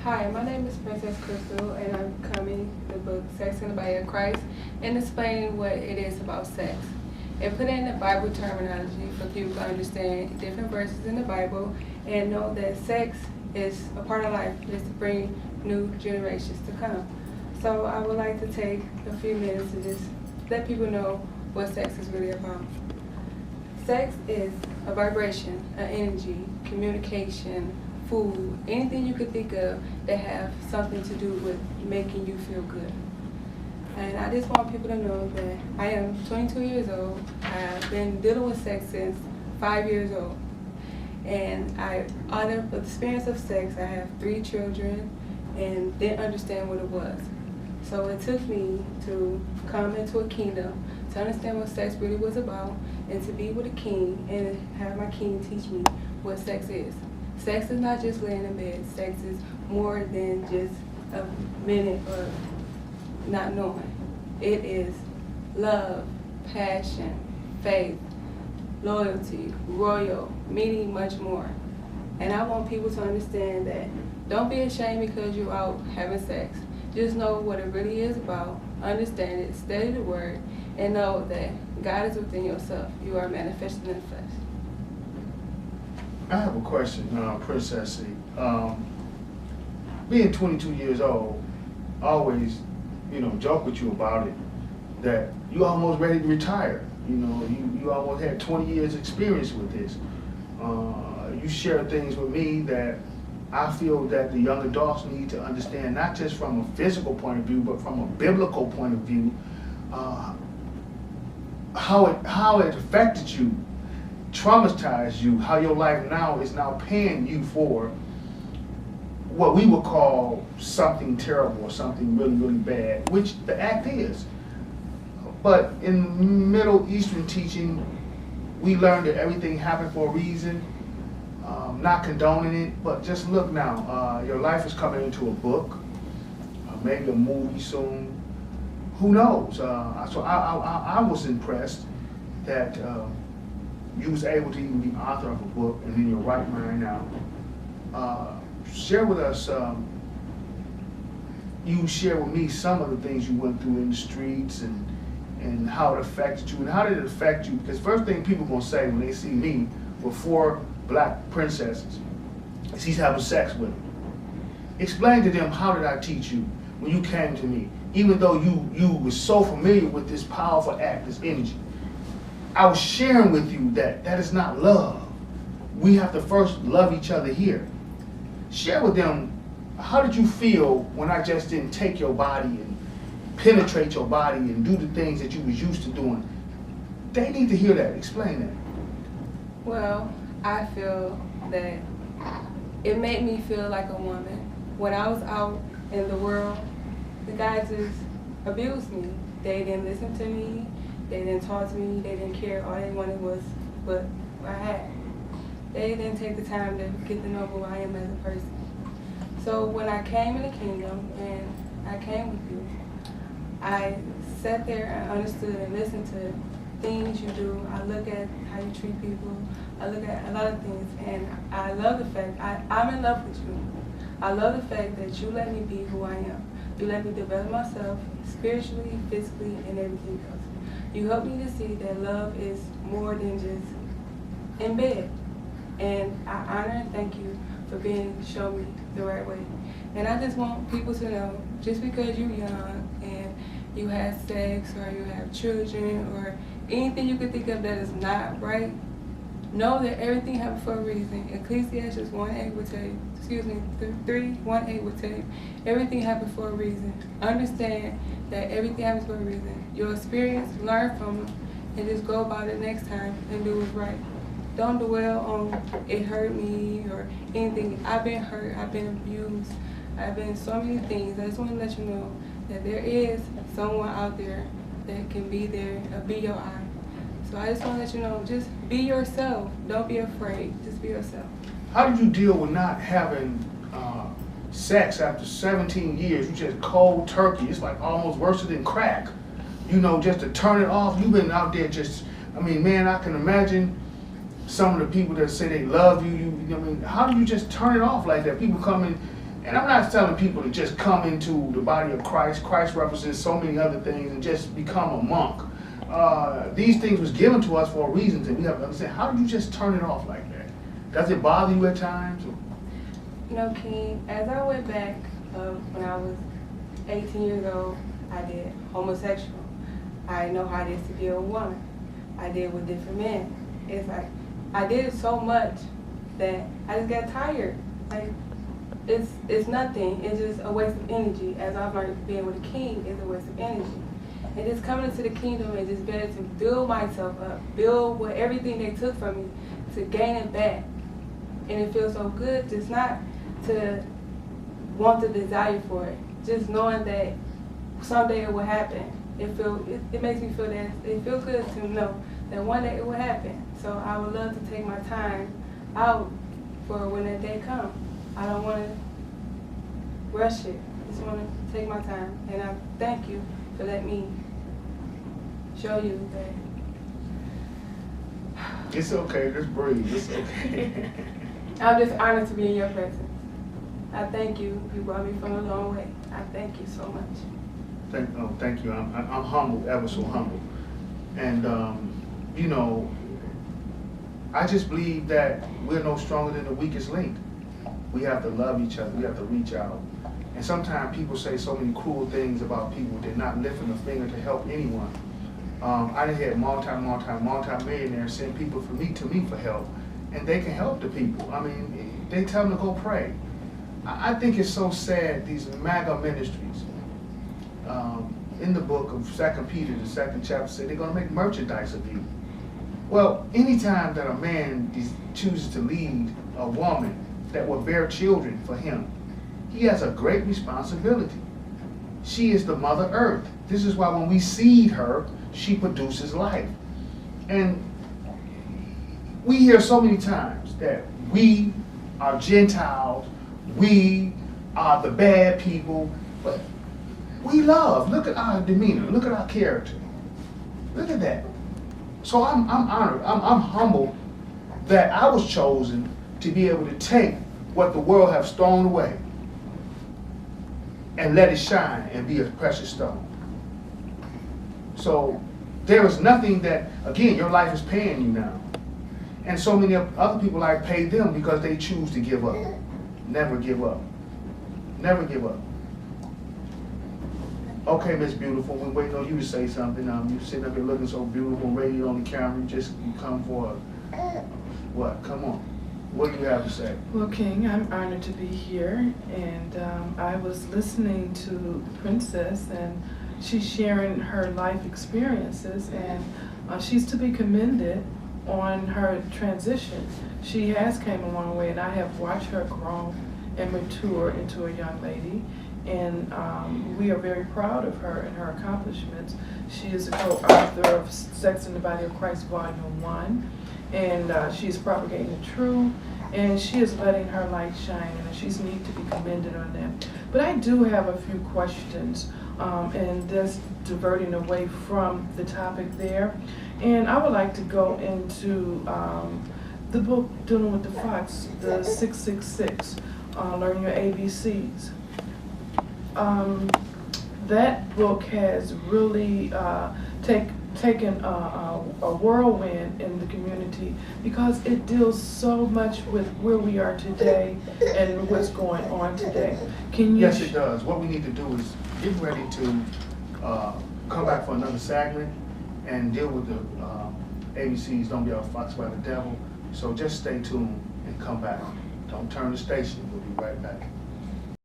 Hi, my name is Princess Christal, and I'm coming the book Sex in the Body of Christ and explaining what it is about sex. And put in the Bible terminology for people to understand different verses in the Bible and know that sex is a part of life, is to bring new generations to come. So I would like to take a few minutes to just let people know what sex is really about. Sex is a vibration, an energy, communication, food, anything you could think of that have something to do with making you feel good. And I just want people to know that I am 22 years old. I've been dealing with sex since 5 years old. And on the experience of sex, I have 3 children and didn't understand what it was. So it took me to come into a kingdom to understand what sex really was about and to be with a king and have my king teach me what sex is. Sex is not just laying in bed. Sex is more than just a minute of not knowing. It is love, passion, faith, loyalty, royal, meaning much more. And I want people to understand that don't be ashamed because you're out having sex. Just know what it really is about, understand it, study the word, and know that God is within yourself. You are manifesting in the flesh. I have a question, Princess C. Being 22 years old, I always, joke with you about it, that you almost ready to retire. You almost had 20 years experience with this. You share things with me that I feel that the young adults need to understand, not just from a physical point of view, but from a biblical point of view, how it affected you, traumatized you, how your life now is now paying you for what we would call something terrible or something really, really bad, which the act is. But in Middle Eastern teaching, we learned that everything happened for a reason, not condoning it, but just look now, your life is coming into a book, maybe a movie soon, who knows? So I was impressed that you was able to even be author of a book and in your right mind now. Share with us, you share with me some of the things you went through in the streets and how it affected you, and how did it affect you? Because first thing people are gonna say when they see me with 4 black princesses is he's having sex with them. Explain to them, how did I teach you when you came to me? Even though you were so familiar with this powerful act, this energy, I was sharing with you that is not love. We have to first love each other here. Share with them, how did you feel when I just didn't take your body and penetrate your body and do the things that you was used to doing? They need to hear that. Explain that. Well, I feel that it made me feel like a woman. When I was out in the world, the guys just abused me. They didn't listen to me. They didn't talk to me. They didn't care. All they wanted was what I had. They didn't take the time to get to know who I am as a person. So when I came in the kingdom and I came with you, I sat there and understood and listened to things you do. I look at how you treat people. I look at a lot of things, and I love the fact, I'm in love with you. I love the fact that you let me be who I am. You let me develop myself spiritually, physically, and everything else. You help me to see that love is more than just in bed. And I honor and thank you for showing me the right way. And I just want people to know, just because you're young and you have sex or you have children or anything you could think of that is not right, know that everything happens for a reason. Ecclesiastes 1:8 will tell you, 3:1:8 will tell you, everything happens for a reason. Understand that everything happens for a reason. Your experience, learn from it, and just go about it next time and do what's right. Don't dwell on it hurt me or anything. I've been hurt, I've been abused, I've been so many things. I just want to let you know that there is someone out there that can be there, be your eye. So I just want to let you know, just be yourself. Don't be afraid. Just be yourself. How did you deal with not having sex after 17 years? You just cold turkey. It's like almost worse than crack. Just to turn it off. You've been out there man, I can imagine some of the people that say they love you. How do you just turn it off like that? People come in And I'm not telling people to just come into the body of Christ. Christ represents so many other things and just become a monk. These things was given to us for a reason, and we have to understand, how do you just turn it off like that? Does it bother you at times? You know, King, as I went back when I was 18 years old, I did homosexual. I know how it is to be a woman. I did with different men. It's like, I did it so much that I just got tired. Like, it's nothing. It's just a waste of energy. As I've learned, being with a king is a waste of energy. And just coming into the kingdom and just being able to build myself up, build what everything they took from me, to gain it back. And it feels so good, just not to want the desire for it, just knowing that someday it will happen. It makes me feel that it feels good to know that one day it will happen. So I would love to take my time out for when that day comes. I don't want to rush it. I just want to take my time. And I thank you for letting me show you that. It's okay, just breathe. It's okay. I'm just honored to be in your presence. I thank you. You brought me from a long way. I thank you so much. Thank you. I'm humbled, ever so humble. And, you know, I just believe that we're no stronger than the weakest link. We have to love each other. We have to reach out. And sometimes people say so many cruel things about people. They're not lifting a finger to help anyone. I done had multi-millionaires send people to me for help. And they can help the people. I mean, they tell them to go pray. I think it's so sad, these MAGA ministries. In the book of 2 Peter, the 2nd chapter, say they're going to make merchandise of you. Well, anytime that a man chooses to lead a woman that will bear children for him, he has a great responsibility. She is the Mother Earth. This is why when we seed her, she produces life. And we hear so many times that we are Gentiles, we are the bad people, but we love. Look at our demeanor, look at our character. Look at that. So I'm honored, I'm humbled that I was chosen to be able to take what the world has thrown away and let it shine and be a precious stone. So there is nothing that, again, your life is paying you now. And so many other people, I pay them because they choose to give up. Never give up. Never give up. Okay, Miss Beautiful, we're waiting on you to say something. You're sitting up here looking so beautiful, radio on the camera. You come for what? Come on. What do you have to say? Well, King, I'm honored to be here, and I was listening to Princess, and she's sharing her life experiences, and she's to be commended on her transition. She has came a long way, and I have watched her grow and mature into a young lady, and we are very proud of her and her accomplishments. She is a co-author of Sex in the Body of Christ, Volume 1, and she is propagating the truth, and she is letting her light shine, and she's need to be commended on that. But I do have a few questions, and just diverting away from the topic there. And I would like to go into the book dealing with the fox, the 666, Learn Your ABCs. That book has really taken a whirlwind in the community because it deals so much with where we are today and what's going on today. Can you? Yes, it does. What we need to do is get ready to come back for another segment and deal with the ABCs, Don't Be Outfoxed by the Devil. So just stay tuned and come back. Don't turn the station. We'll be right back.